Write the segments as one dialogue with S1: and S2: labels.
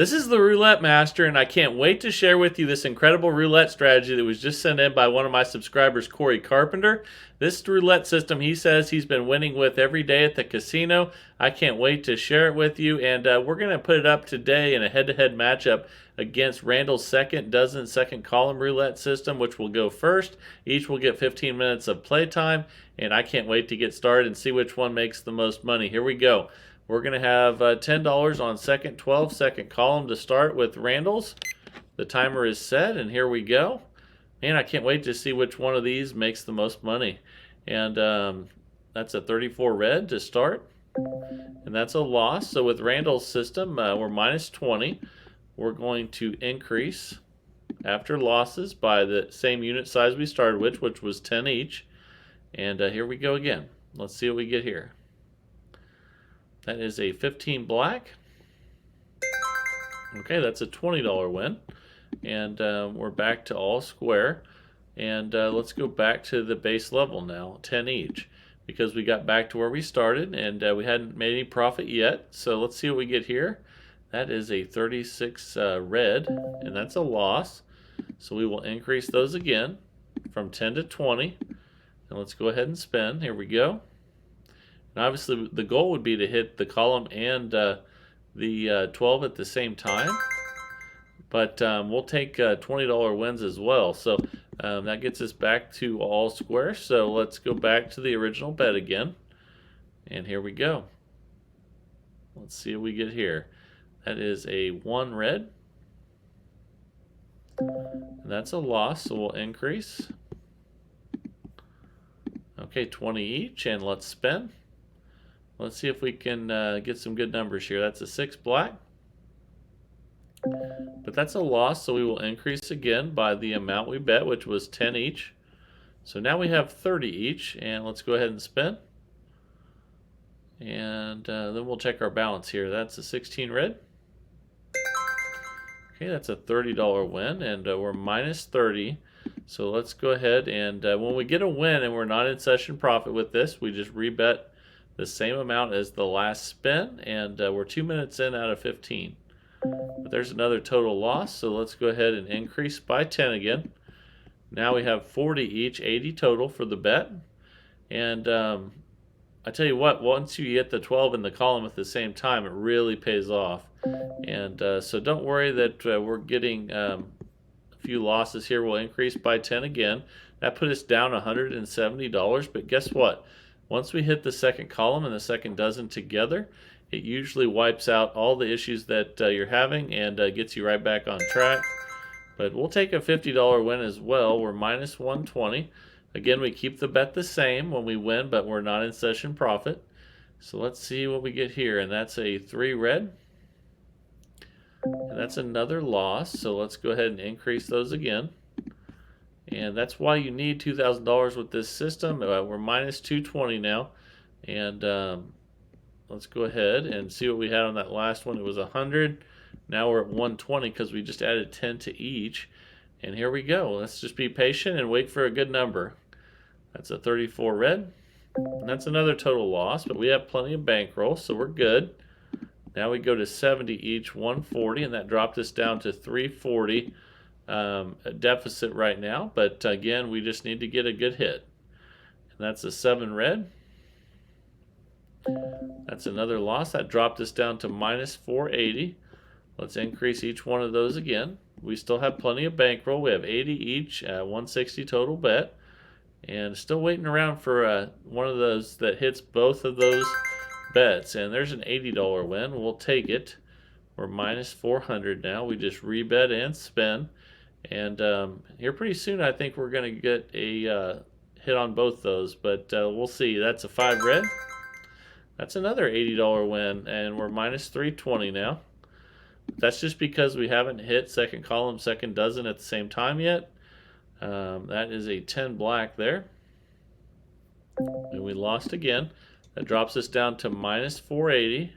S1: This is the Roulette Master, and I can't wait to share with you this incredible roulette strategy that was just sent in by one of my subscribers, Corey Carpenter. This roulette system he says he's been winning with every day at the casino. I can't wait to share it with you, and we're going to put it up today in a head-to-head matchup against Randall's second dozen second column roulette system, which will go first. Each will get 15 minutes of playtime, and I can't wait to get started and see which one makes the most money. Here we go. We're going to have $10 on second 12 second column to start with Randall's. The timer is set, and here we go. Man, I can't wait to see which one of these makes the most money. And that's a 34 red to start. And that's a loss. So with Randall's system, we're minus 20. We're going to increase after losses by the same unit size we started with, which was 10 each. And here we go again. Let's see what we get here. That is a 15 black. Okay, that's a $20 win. And we're back to all square. And let's go back to the base level now, 10 each. Because we got back to where we started and we hadn't made any profit yet. So let's see what we get here. That is a 36 red, and that's a loss. So we will increase those again from 10 to 20. And let's go ahead and spin. Here we go. And obviously, the goal would be to hit the column and the 12 at the same time. But we'll take $20 wins as well. So that gets us back to all square. So let's go back to the original bet again. And here we go. Let's see what we get here. That is a 1 red. And that's a loss, so we'll increase. Okay, 20 each, and let's spin. Let's see if we can get some good numbers here. That's a 6 black. But that's a loss, so we will increase again by the amount we bet, which was 10 each. So now we have 30 each, and let's go ahead and spin. And then we'll check our balance here. That's a 16 red. Okay, that's a $30 win, and we're minus 30. So let's go ahead and when we get a win and we're not in session profit with this, we just rebet the same amount as the last spin, and we're 2 minutes in out of 15. But there's another total loss, so let's go ahead and increase by 10 again. Now we have 40 each, 80 total for the bet. And I tell you what, once you get the 12 in the column at the same time, it really pays off. And so don't worry that we're getting a few losses here. We'll increase by 10 again. That put us down $170, but guess what? Once we hit the second column and the second dozen together, it usually wipes out all the issues that you're having and gets you right back on track. But we'll take a $50 win as well. We're minus 120. Again, we keep the bet the same when we win, but we're not in session profit. So let's see what we get here. And that's a 3 red. And that's another loss. So let's go ahead and increase those again. And that's why you need $2,000 with this system. We're minus 220 now. And let's go ahead and see what we had on that last one. It was 100. Now we're at 120 because we just added 10 to each. And here we go. Let's just be patient and wait for a good number. That's a 34 red. And that's another total loss, but we have plenty of bankroll, so we're good. Now we go to 70 each, 140, and that dropped us down to 340 a deficit right now. But again, we just need to get a good hit. And that's a 7 red. That's another loss. That dropped us down to minus 480. Let's increase each one of those again. We still have plenty of bankroll. We have 80 each, 160 total bet. And still waiting around for one of those that hits both of those bets. And there's an $80 win. We'll take it. We're minus 400 now. We just rebet and spin. And here pretty soon I think we're going to get a hit on both those. But we'll see. That's a 5 red. That's another $80 win. And we're minus 320 now. That's just because we haven't hit second column, second dozen at the same time yet. That is a 10 black there. And we lost again. That drops us down to minus 480.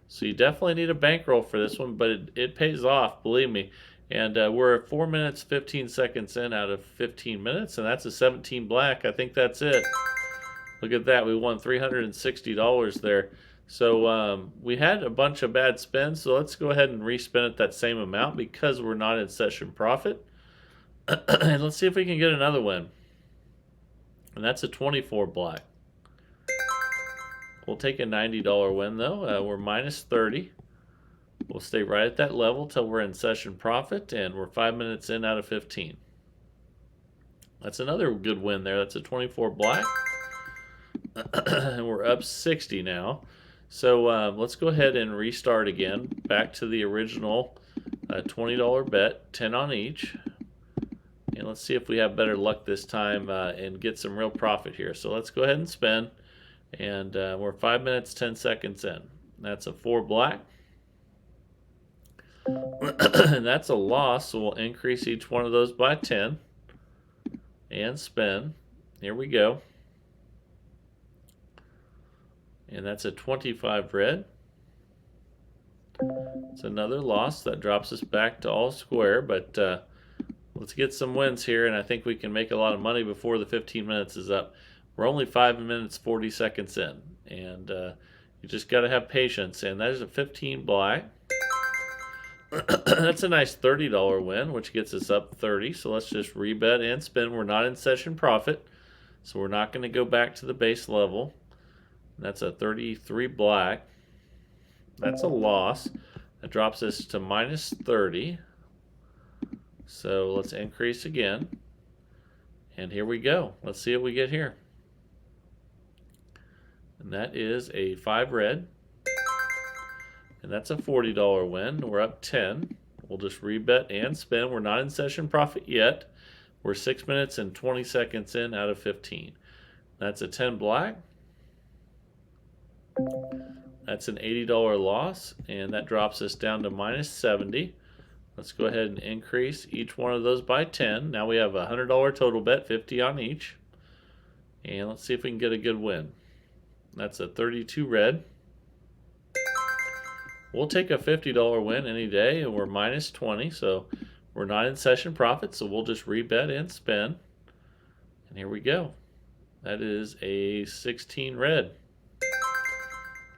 S1: So you definitely need a bankroll for this one, but it pays off, believe me. And we're 4 minutes, 15 seconds in out of 15 minutes, and that's a 17 black. I think that's it. Look at that. We won $360 there. So we had a bunch of bad spins, so let's go ahead and respin it that same amount because we're not in session profit. And let's see if we can get another win. And that's a 24 black. We'll take a $90 win though. We're minus 30. We'll stay right at that level till we're in session profit, and we're 5 minutes in out of 15. That's another good win there. That's a 24 black. And we're up 60 now. So let's go ahead and restart again. Back to the original $20 bet, 10 on each. And let's see if we have better luck this time and get some real profit here. So let's go ahead and spin. And we're 5 minutes, 10 seconds in. That's a 4 black. And that's a loss, so we'll increase each one of those by 10. And spin. Here we go. And that's a 25 red. It's another loss. That drops us back to all square, but let's get some wins here, and I think we can make a lot of money before the 15 minutes is up. We're only 5 minutes, 40 seconds in, and you just got to have patience, and that is a 15 black. That's a nice $30 win, which gets us up 30, so let's just rebet and spin. We're not in session profit, so we're not going to go back to the base level. That's a 33 black. That's a loss. That drops us to minus 30. So let's increase again. And here we go. Let's see what we get here. And that is a 5 red. And that's a $40 win. We're up 10. We'll just rebet and spin. We're not in session profit yet. We're 6 minutes and 20 seconds in out of 15. That's a 10 black. That's an $80 loss, and that drops us down to minus 70. Let's go ahead and increase each one of those by 10. Now we have a $100 total bet, 50 on each. And let's see if we can get a good win. That's a 32 red. We'll take a $50 win any day, and we're minus 20, so we're not in session profit, so we'll just rebet and spin. And here we go. That is a 16 red.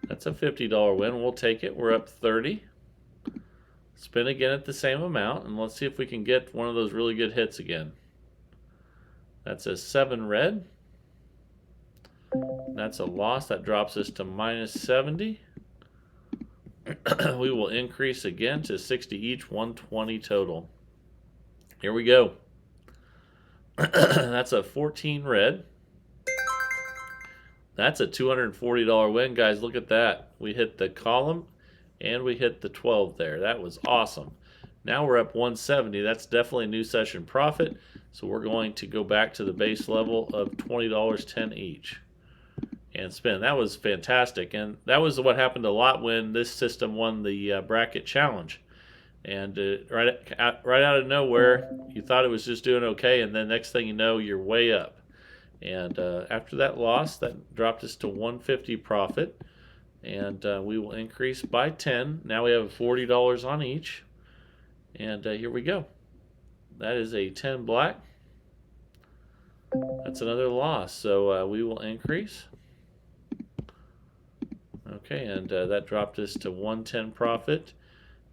S1: That's a $50 win. We'll take it. We're up 30. Spin again at the same amount, and let's see if we can get one of those really good hits again. That's a 7 red. That's a loss. That drops us to minus 70. We will increase again to 60 each, 120 total. Here we go. That's a 14 red. That's a $240 win, guys. Look at that. We hit the column and we hit the 12 there. That was awesome. Now we're up 170. That's definitely a new session profit. So we're going to go back to the base level of $20, 10 each. And spin. That was fantastic, and that was what happened a lot when this system won the bracket challenge. And right out of nowhere, you thought it was just doing okay, and then next thing you know, you're way up. And after that loss, that dropped us to 150 profit, and we will increase by 10. Now we have $40 on each, and here we go. That is a 10 black. That's another loss, so we will increase. Okay, and that dropped us to 110 profit.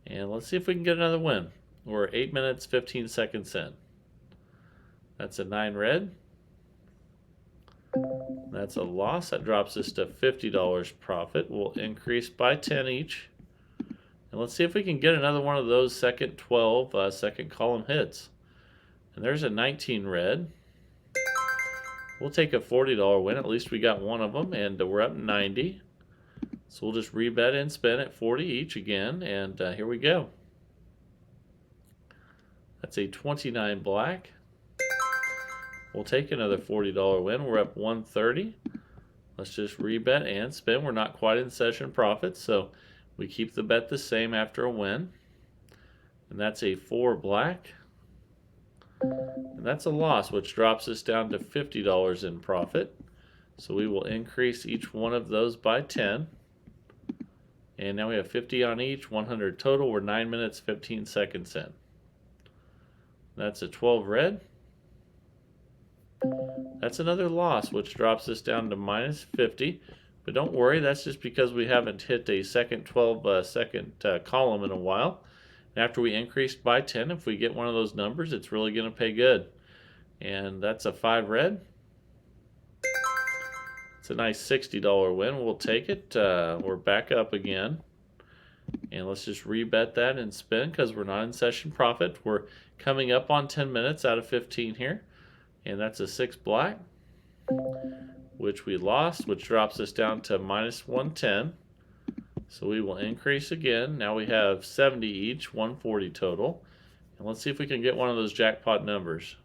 S1: And let's see if we can get another win. We're 8 minutes, 15 seconds in. That's a 9 red. That's a loss. That drops us to $50 profit. We'll increase by 10 each. And let's see if we can get another one of those second 12 second column hits. And there's a 19 red. We'll take a $40 win. At least we got one of them, and we're up 90. So we'll just rebet and spin at 40 each again, and here we go. That's a 29 black. We'll take another $40 win. We're up 130. Let's just rebet and spin. We're not quite in session profit, so we keep the bet the same after a win. And that's a 4 black. And that's a loss, which drops us down to $50 in profit. So we will increase each one of those by 10. And now we have 50 on each, 100 total. We're 9 minutes, 15 seconds in. That's a 12 red. That's another loss, which drops us down to minus 50. But don't worry, that's just because we haven't hit a second 12 second column in a while. And after we increased by 10, if we get one of those numbers, it's really going to pay good. And that's a 5 red. It's a nice $60 win. We'll take it. We're back up again. And let's just rebet that and spin because we're not in session profit. We're coming up on 10 minutes out of 15 here. And that's a 6 black, which we lost, which drops us down to minus 110. So we will increase again. Now we have 70 each, 140 total. And let's see if we can get one of those jackpot numbers.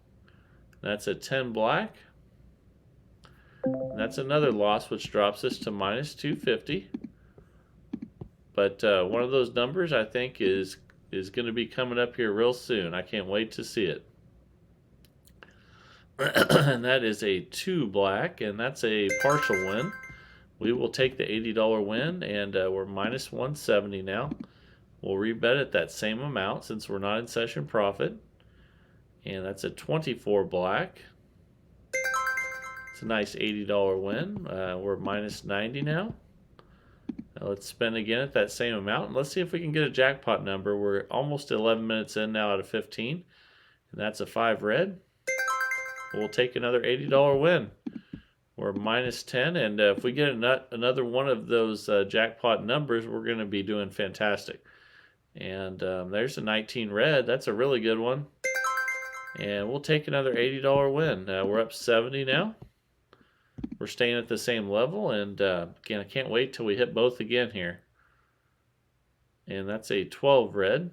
S1: That's a 10 black. And that's another loss, which drops us to minus 250. But one of those numbers I think is going to be coming up here real soon. I can't wait to see it. And that is a 2 black, and that's a partial win. We will take the $80 win, and we're minus 170 now. We'll rebet it that same amount since we're not in session profit. And that's a 24 black. It's a nice $80 win. We're minus 90 now. Now let's spend again at that same amount. And let's see if we can get a jackpot number. We're almost 11 minutes in now out of 15. And that's a 5 red. We'll take another $80 win. We're minus 10. And if we get another one of those jackpot numbers, we're going to be doing fantastic. And there's a 19 red. That's a really good one. And we'll take another $80 win. We're up 70 now. We're staying at the same level, and again, I can't wait till we hit both again here. And that's a 12 red.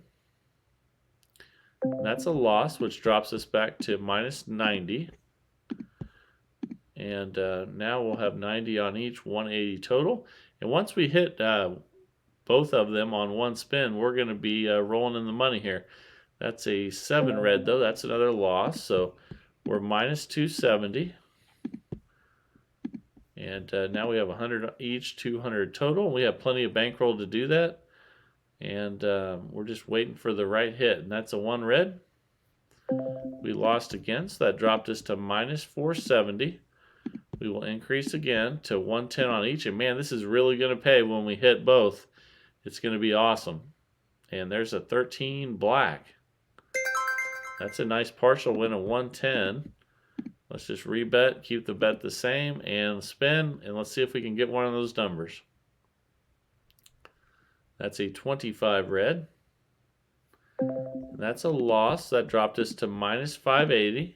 S1: And that's a loss, which drops us back to minus 90. And now we'll have 90 on each, 180 total. And once we hit both of them on one spin, we're going to be rolling in the money here. That's a 7 red, though. That's another loss. So we're minus 270. And now we have 100 each, 200 total. We have plenty of bankroll to do that. And we're just waiting for the right hit. And that's a 1 red. We lost again, so that dropped us to minus 470. We will increase again to 110 on each. And man, this is really going to pay when we hit both. It's going to be awesome. And there's a 13 black. That's a nice partial win of 110. Let's just rebet, keep the bet the same, and spin, and let's see if we can get one of those numbers. That's a 25 red. That's a loss. That dropped us to minus 580.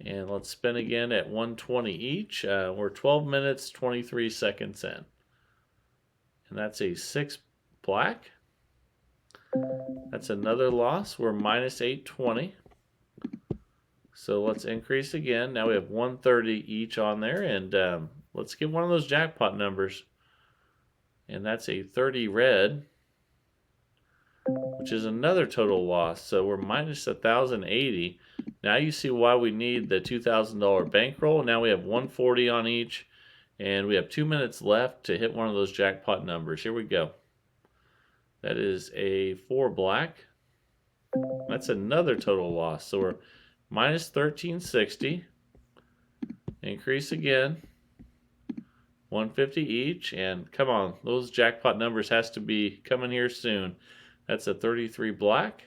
S1: And let's spin again at 120 each. We're 12 minutes, 23 seconds in. And that's a 6 black. That's another loss. We're minus 820. So let's increase again. Now we have 130 each on there, and let's get one of those jackpot numbers. And that's a 30 red, which is another total loss. So we're minus 1,080. Now you see why we need the $2,000 bankroll. Now we have 140 on each, and we have 2 minutes left to hit one of those jackpot numbers. Here we go. That is a 4 black. That's another total loss. So we're minus 1360. Increase again. 150 each. And come on, those jackpot numbers has to be coming here soon. That's a 33 black.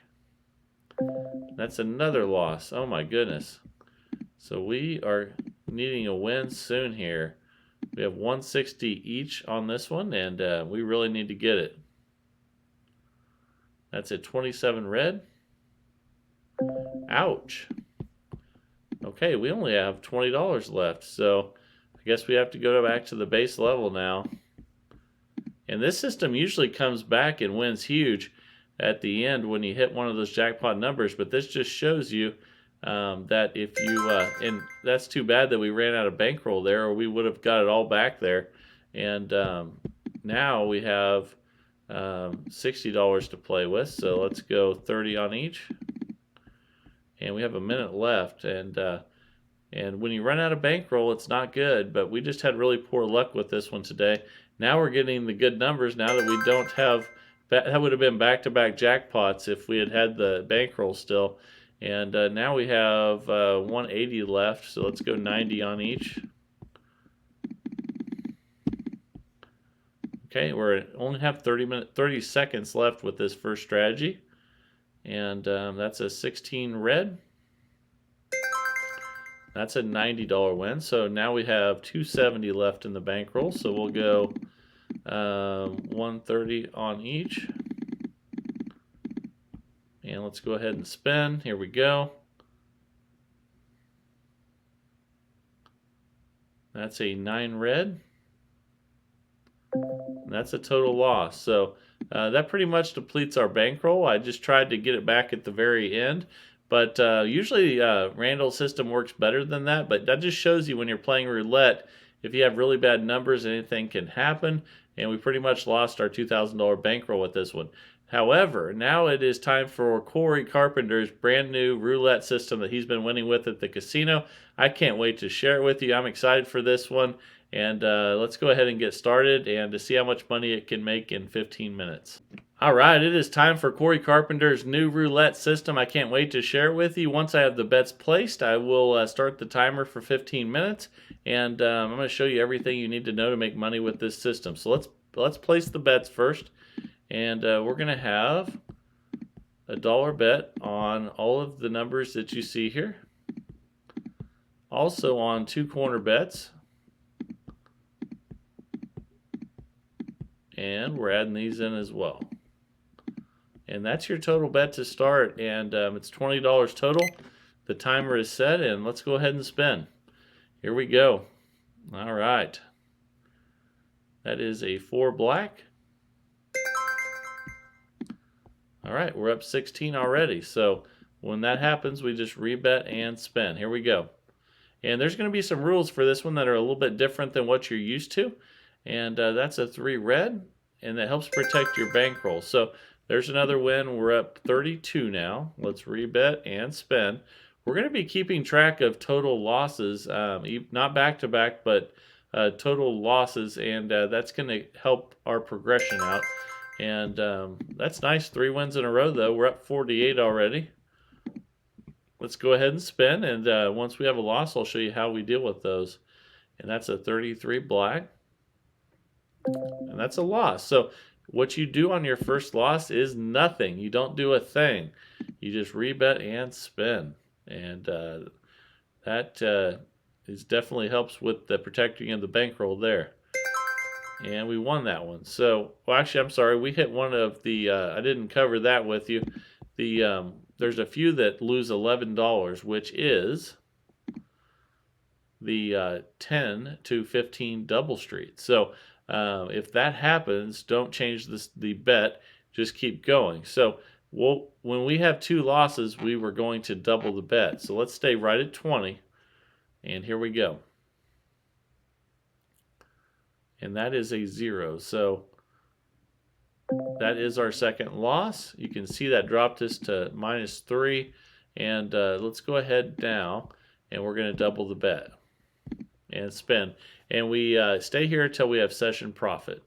S1: That's another loss. Oh my goodness. So we are needing a win soon here. We have 160 each on this one, and we really need to get it. That's a 27 red. Ouch. Okay, we only have $20 left, so I guess we have to go back to the base level now. And this system usually comes back and wins huge at the end when you hit one of those jackpot numbers, but this just shows you that if you, and that's too bad that we ran out of bankroll there, or we would have got it all back there. And now we have $60 to play with, so let's go 30 on each. And we have a minute left, and when you run out of bankroll, it's not good, but we just had really poor luck with this one today. Now we're getting the good numbers now that we don't have, that would have been back-to-back jackpots if we had had the bankroll still. And now we have 180 left, so let's go 90 on each. Okay, we only have 30 seconds left with this first strategy. And that's a 16 red. That's a $90 win. So now we have 270 left in the bankroll. So we'll go 130 on each. And let's go ahead and spin. Here we go. That's a 9 red. And that's a total loss. So that pretty much depletes our bankroll. I just tried to get it back at the very end. But usually Randall's system works better than that. But that just shows you when you're playing roulette, if you have really bad numbers, anything can happen. And we pretty much lost our $2,000 bankroll with this one. However, now it is time for Corey Carpenter's brand new roulette system that he's been winning with at the casino. I can't wait to share it with you. I'm excited for this one. And let's go ahead and get started and to see how much money it can make in 15 minutes. All right, it is time for Corey Carpenter's new roulette system. I can't wait to share it with you. Once I have the bets placed, I will start the timer for 15 minutes. And I'm going to show you everything you need to know to make money with this system. So let's place the bets first. And we're going to have a $1 bet on all of the numbers that you see here. Also on 2 corner bets. And we're adding these in as well. And that's your total bet to start. And it's $20 total. The timer is set, and let's go ahead and spin. Here we go. All right. That is a 4 black. All right, we're up 16 already. So when that happens, we just rebet and spin. Here we go. And there's going to be some rules for this one that are a little bit different than what you're used to. And that's a 3 red, and that helps protect your bankroll. So there's another win. We're up 32 now. Let's rebet and spin. We're going to be keeping track of total losses, not back-to-back, but total losses, and that's going to help our progression out. And that's nice. 3 wins in a row, though. We're up 48 already. Let's go ahead and spin, and once we have a loss, I'll show you how we deal with those. And that's a 33 black. And that's a loss. So what you do on your first loss is nothing. You don't do a thing. You just rebet and spin. And that definitely helps with the protecting of the bankroll there. And we won that one. So, well, actually, I'm sorry. We hit one of the, I didn't cover that with you. There's a few that lose $11, which is the 10 to 15 double street. So if that happens, don't change the bet. Just keep going. So when we have 2 losses, we were going to double the bet. So let's stay right at 20. And here we go. And that is a 0. So that is our second loss. You can see that dropped us to -3. And let's go ahead now, and we're going to double the bet and spin. And we stay here until we have session profit.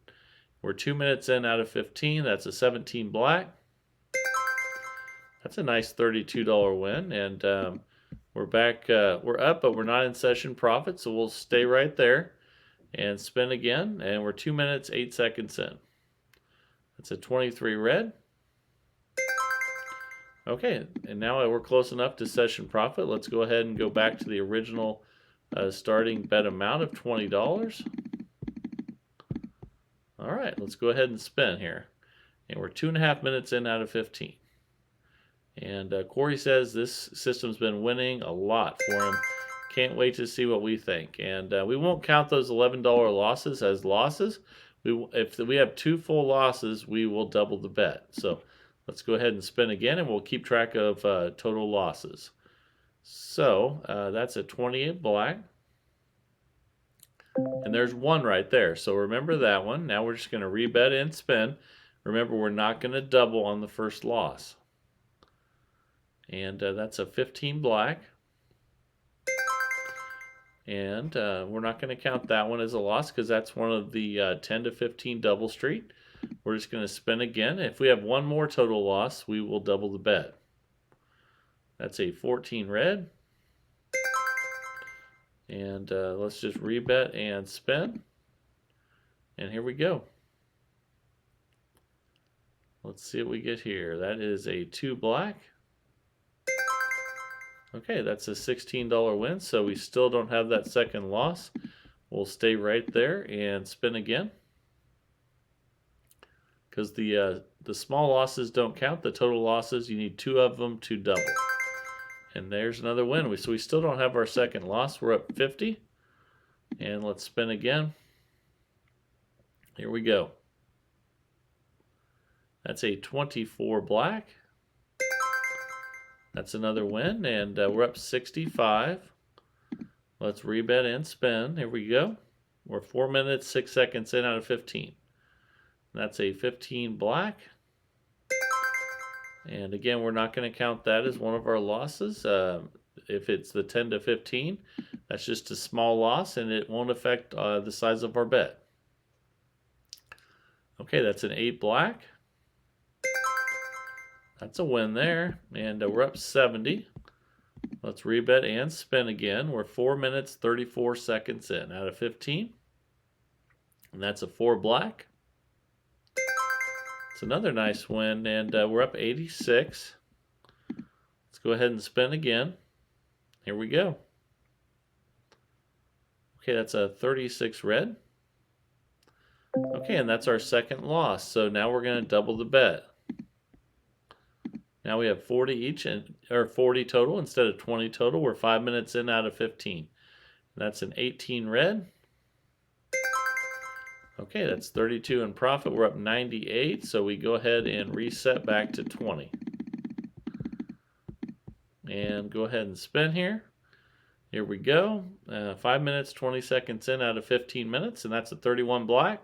S1: We're 2 minutes in out of 15. That's a 17 black. That's a nice $32 win. And we're back. We're up, but we're not in session profit, so we'll stay right there and spin again. And we're 2 minutes, 8 seconds in. That's a 23 red. Okay, and now we're close enough to session profit. Let's go ahead and go back to the original starting bet amount of $20. All right, let's go ahead and spin here. And we're 2.5 minutes in out of 15. And Corey says this system's been winning a lot for him. Can't wait to see what we think. And we won't count those $11 losses as losses. If we have 2 full losses, we will double the bet. So let's go ahead and spin again, and we'll keep track of total losses. So that's a 28 black. And there's 1 right there. So remember that one. Now we're just going to rebet and spin. Remember, we're not going to double on the first loss. And that's a 15 black. And we're not going to count that one as a loss because that's one of the 10 to 15 double street. We're just going to spin again. If we have 1 more total loss, we will double the bet. That's a 14 red. And let's just rebet and spin. And here we go. Let's see what we get here. That is a 2 black. Okay, that's a $16 win, so we still don't have that second loss. We'll stay right there and spin again. Because the small losses don't count. The total losses, you need 2 of them to double. And there's another win. So we still don't have our second loss. We're up 50. And let's spin again. Here we go. That's a 24 black. That's another win, and we're up 65. Let's rebet and spin. Here we go. We're 4 minutes, 6 seconds in out of 15. That's a 15 black. And again, we're not going to count that as one of our losses. If it's the 10 to 15, that's just a small loss, and it won't affect the size of our bet. Okay, that's an 8 black. That's a win there, and we're up 70. Let's rebet and spin again. We're 4 minutes, 34 seconds in out of 15. And that's a 4 black. It's another nice win, and we're up 86. Let's go ahead and spin again. Here we go. Okay, that's a 36 red. Okay, and that's our second loss. So now we're going to double the bet. Now we have 40 each, or 40 total instead of 20 total. We're 5 minutes in out of 15. That's an 18 red. Okay, that's 32 in profit. We're up 98, so we go ahead and reset back to 20. And go ahead and spin here. Here we go. 5 minutes, 20 seconds in out of 15 minutes, and that's a 31 black.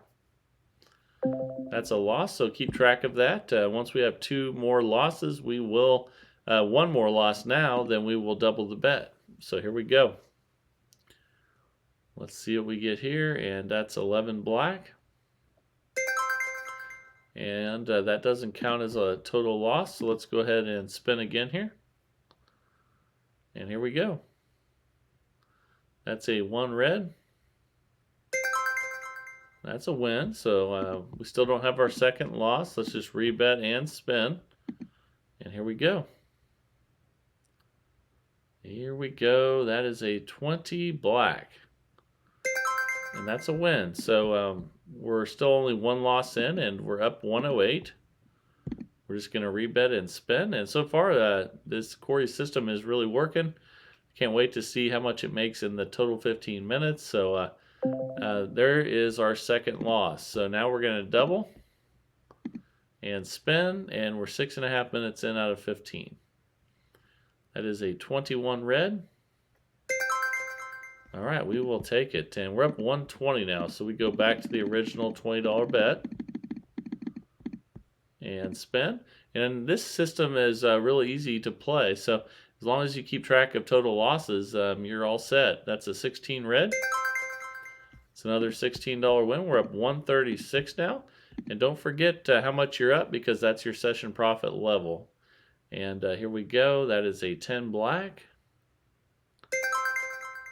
S1: That's a loss, so keep track of that. Once we have 2 more losses, we will, 1 more loss now, then we will double the bet. So here we go. Let's see what we get here, and that's 11 black. And that doesn't count as a total loss, so let's go ahead and spin again here. And here we go. That's a 1 red. That's a win, so we still don't have our second loss. Let's just rebet and spin. And here we go. Here we go. That is a 20 black. And that's a win. So we're still only 1 loss in, and we're up 108. We're just going to rebet and spin. And so far, this Corey system is really working. Can't wait to see how much it makes in the total 15 minutes. So there is our second loss. So now we're going to double and spin, and we're 6.5 minutes in out of 15. That is a 21 red. All right, we will take it, and we're up 120 now. So we go back to the original $20 bet and spin. And this system is really easy to play. So as long as you keep track of total losses, you're all set. That's a 16 red. It's another $16 win. We're up 136 now. And don't forget how much you're up, because that's your session profit level. And here we go. That is a 10 black.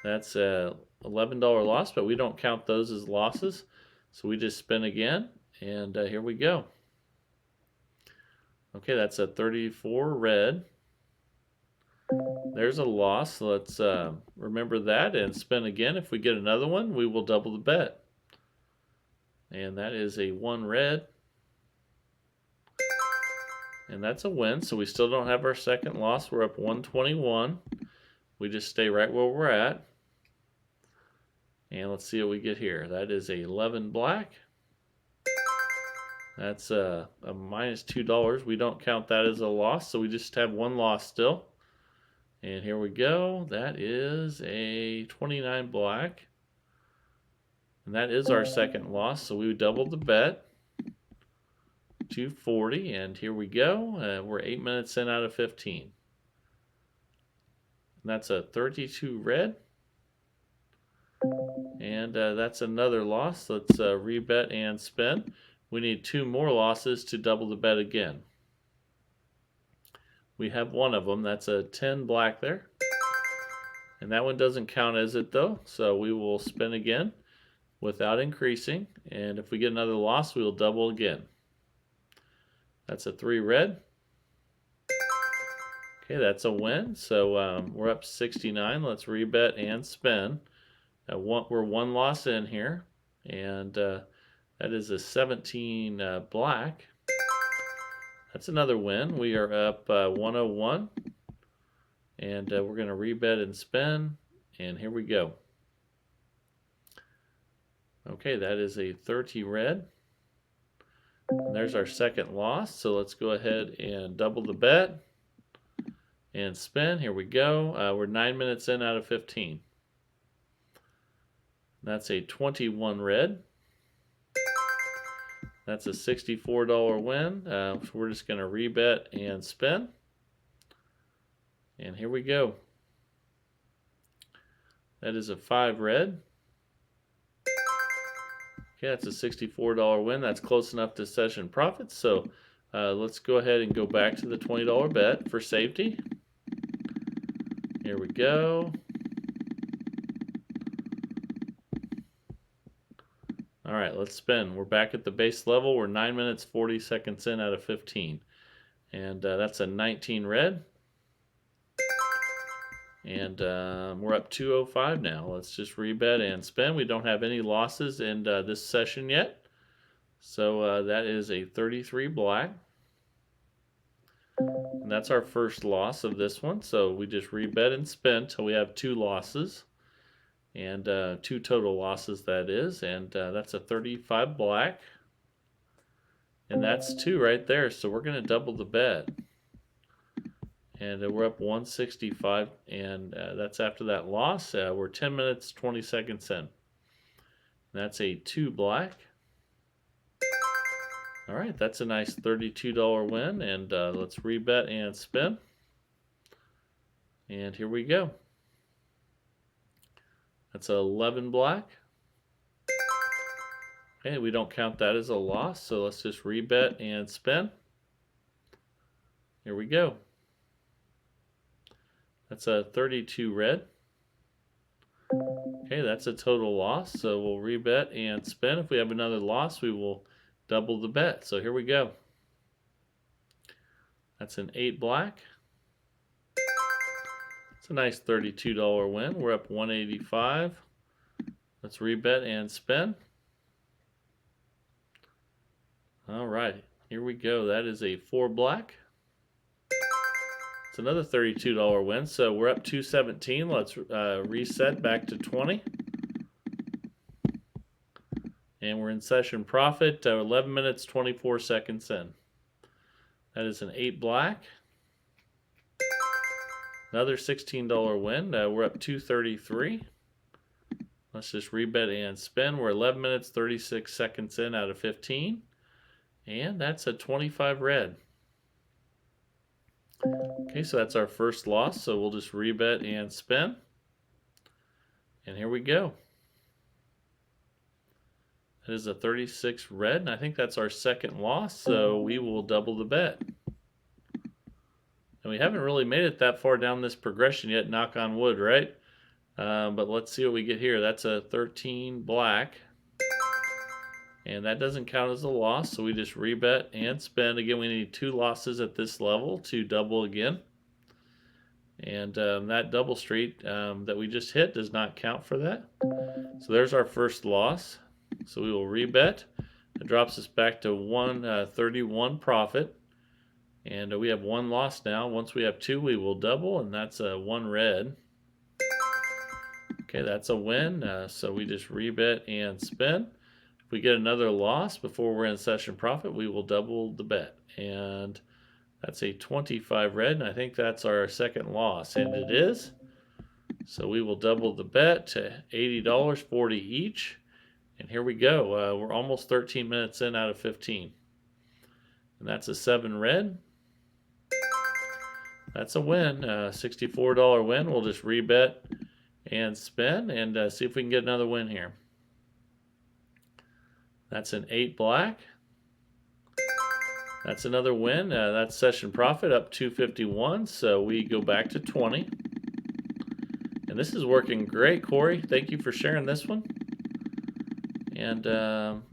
S1: That's a $11 loss, but we don't count those as losses. So we just spin again. And here we go. Okay, that's a 34 red. There's a loss. So let's remember that and spin again. If we get another one, we will double the bet. And that is a 1 red. And that's a win. So we still don't have our second loss. We're up 121. We just stay right where we're at. And let's see what we get here. That is a 11 black. That's a minus $2. We don't count that as a loss, so we just have 1 loss still. And here we go. That is a 29 black. And that is our second loss, so we doubled the bet. 240, and here we go. We're 8 minutes in out of 15. And that's a 32 red. And that's another loss. Let's rebet and spin. We need 2 more losses to double the bet again. We have 1 of them. That's a 10 black there. And that one doesn't count as it though. So we will spin again without increasing. And if we get another loss, we will double again. That's a 3 red. Okay, that's a win. So we're up 69. Let's rebet and spin. We're one loss in here, and that is a 17 black. That's another win. We are up 101, and we're going to rebet and spin, and here we go. Okay, that is a 30 red. And there's our second loss, so let's go ahead and double the bet and spin. Here we go. We're 9 minutes in out of 15. That's a 21 red. That's a $64 win. So we're just going to rebet and spin. And here we go. That is a 5 red. Okay, that's a $64 win. That's close enough to session profits. So let's go ahead and go back to the $20 bet for safety. Here we go. All right, let's spin. We're back at the base level. We're 9 minutes, 40 seconds in out of 15. And that's a 19 red. And we're up 205 now. Let's just rebet and spin. We don't have any losses in this session yet. So that is a 33 black. And that's our first loss of this one. So we just rebet and spin till we have 2 losses. And 2 total losses, that is. And that's a 35 black. And that's 2 right there. So we're going to double the bet. And we're up 165, and that's after that loss. We're 10 minutes, 20 seconds in. And that's a 2 black. All right, that's a nice $32 win, and let's rebet and spin. And here we go. That's a 11 black. Okay, we don't count that as a loss, so let's just rebet and spin. Here we go. That's a 32 red. Okay, that's a total loss, so we'll rebet and spin. If we have another loss, we will double the bet. So here we go. That's an 8 black. It's a nice $32 win. We're up 185. Let's rebet and spin. All right, here we go. That is a 4 black. It's another $32 win, so we're up 217. Let's reset back to 20. And we're in session profit, 11 minutes, 24 seconds in. That is an 8 black. Another $16 win. We're up 233. Let's just rebet and spin. We're 11 minutes, 36 seconds in out of 15. And that's a 25 red. Okay, so that's our first loss, so we'll just rebet and spin. And here we go. That is a 36 red, and I think that's our second loss, so we will double the bet. And we haven't really made it that far down this progression yet, knock on wood, right? But let's see what we get here. That's a 13 black. And that doesn't count as a loss, so we just rebet and spin. Again, we need 2 losses at this level to double again. And that double street that we just hit does not count for that. So there's our first loss. So we will rebet. It drops us back to 131 profit. And we have 1 loss now. Once we have 2, we will double, and that's a 1 red. Okay, that's a win. So we just rebet and spin. If we get another loss before we're in session profit, we will double the bet. And that's a 25 red, and I think that's our second loss, and it is. So we will double the bet to $80, 40 each. And here we go. We're almost 13 minutes in out of 15. And that's a 7 red. That's a win, $64 win. We'll just rebet and spin and see if we can get another win here. That's an 8 black. That's another win. That's session profit up 251. So we go back to 20. And this is working great, Corey. Thank you for sharing this one. And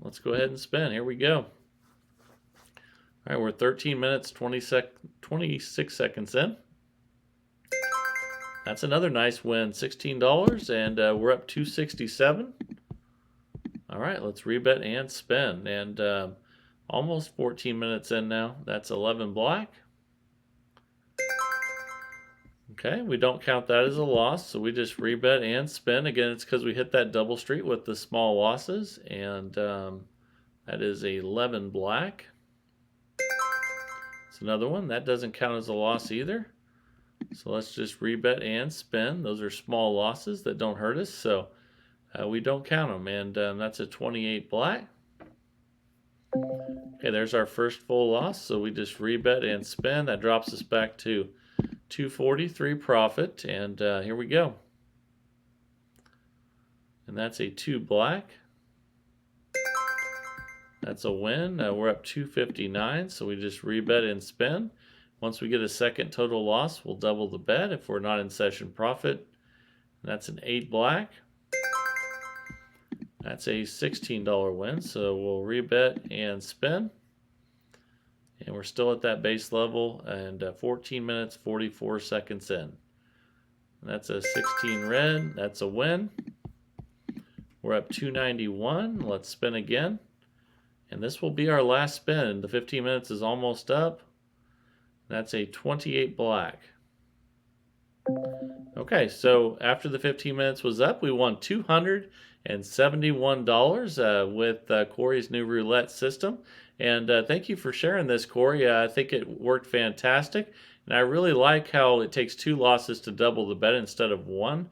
S1: let's go ahead and spin. Here we go. All right, we're 13 minutes, 26 seconds in. That's another nice win, $16, and we're up 267. All right, let's rebet and spin, and almost 14 minutes in now. That's 11 black. Okay, we don't count that as a loss, so we just rebet and spin. Again, it's because we hit that double street with the small losses, and that is 11 black. It's another one. That doesn't count as a loss either. So let's just rebet and spin. Those are small losses that don't hurt us, so we don't count them. And that's a 28 black. Okay, there's our first full loss. So we just rebet and spin. That drops us back to 243 profit. And here we go. And that's a 2 black. That's a win. We're up 259, so we just rebet and spin. Once we get a second total loss, we'll double the bet if we're not in session profit. That's an 8 black. That's a $16 win, so we'll rebet and spin. And we're still at that base level, and 14 minutes, 44 seconds in. And that's a 16 red. That's a win. We're up 291. Let's spin again. And this will be our last spin. The 15 minutes is almost up. That's a 28 black. Okay, so after the 15 minutes was up, we won $271 with Corey's new roulette system. And thank you for sharing this, Corey. I think it worked fantastic. And I really like how it takes 2 losses to double the bet instead of 1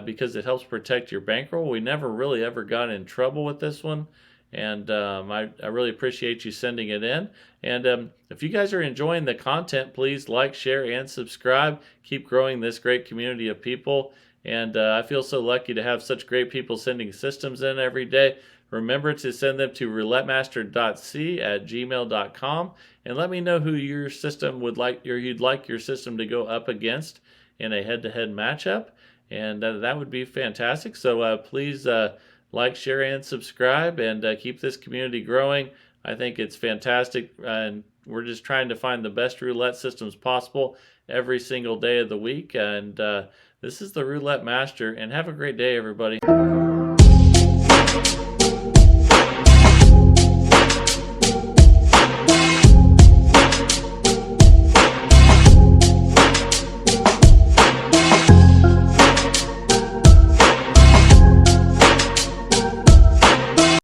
S1: because it helps protect your bankroll. We never really ever got in trouble with this one. And I really appreciate you sending it in. And if you guys are enjoying the content, please like, share, and subscribe. Keep growing this great community of people. And I feel so lucky to have such great people sending systems in every day. Remember to send them to roulettemaster.c@gmail.com and let me know who your system would like, or you'd like your system to go up against in a head-to-head matchup. And that would be fantastic. So please like, share, and subscribe, and keep this community growing. I think it's fantastic, and we're just trying to find the best roulette systems possible every single day of the week. And this is the Roulette Master, and have a great day, everybody.